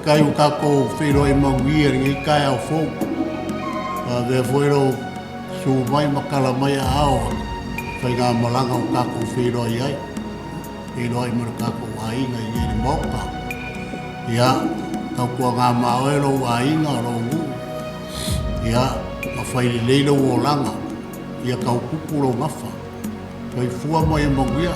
kai o kako whiro e mauia ringi kai au fōu. Vea whiro su mai makala mai a ao. Whai ngā malanga o kako whiro i ai. Whiro i mara kako a inga i ngiri moka. Ia, kau kua ngā maoero a inga o rongu. Ia, ma whairi leilo o langa. Ia kau kukuro mafa. Whai fua mai e mauia.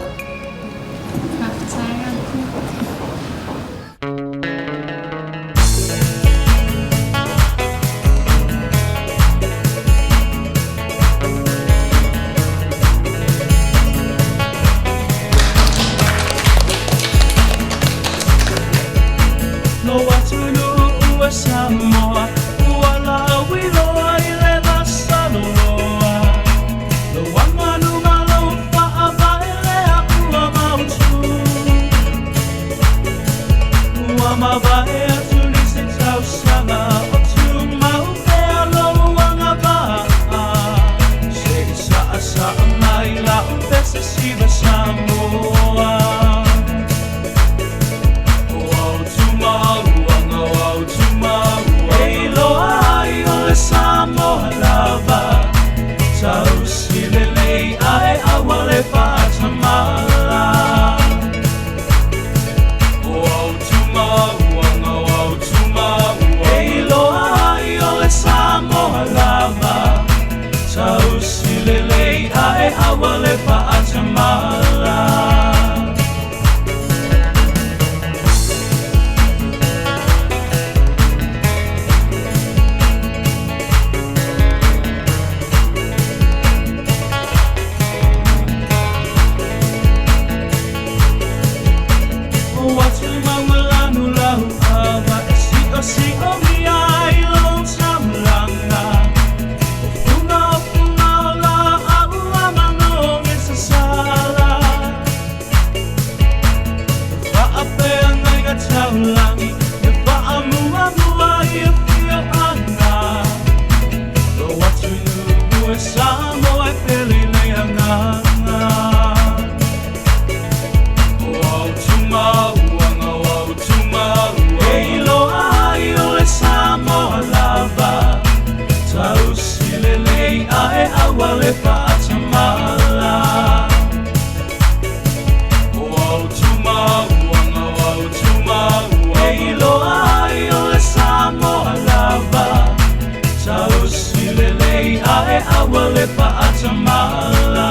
Samoa, wala wilo ai le Barcelona. Lo wanganu malo pa abaile aku amautu. Wama bae atu ni se tau sanga o tu mau pe alo wanga ba. Se sa mai la pesa siva Samoa. Samoa lava, tau silelei ai awale patamala. Wow tuma, wow tuma, ei loa ai ole Samoa lava, tau silelei ai awale patamala. Si o mi ai lo tamlanga o funga la aua mano e sa sala fa ape ngai ga taulangi e fa amua i e fio anga lo watu nu e Samoa e pele nei anga o tuma Samoa lava, tau silelei ae awale patamala. Wow tuma, ei loa ai ole Samoa lava, tau silelei ae awale patamala.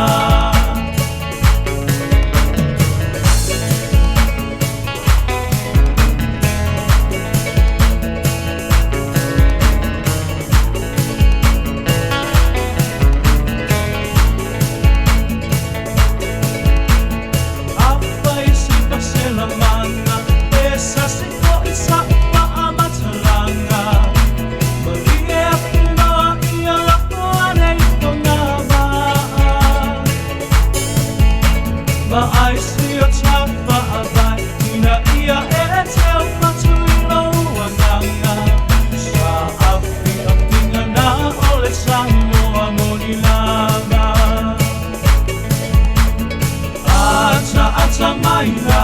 Maila,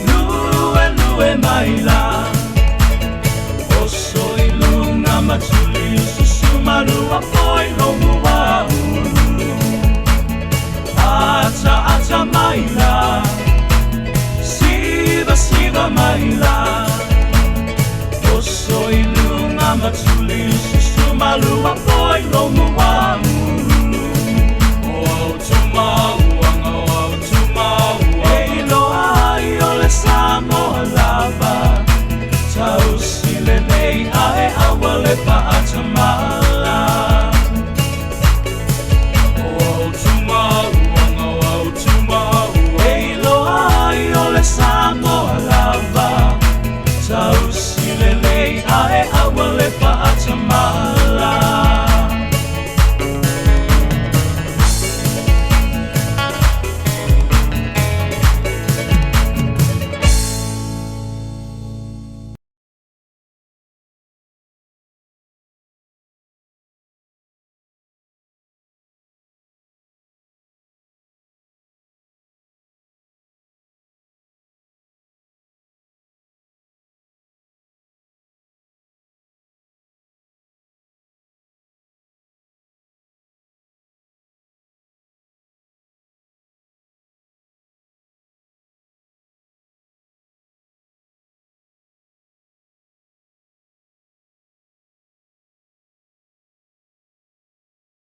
lue maila, osoi lunga matuli susumaru apoi lomua ulu. Ata maila, siva maila, osoi lunga matuli susumaru apoi lomua.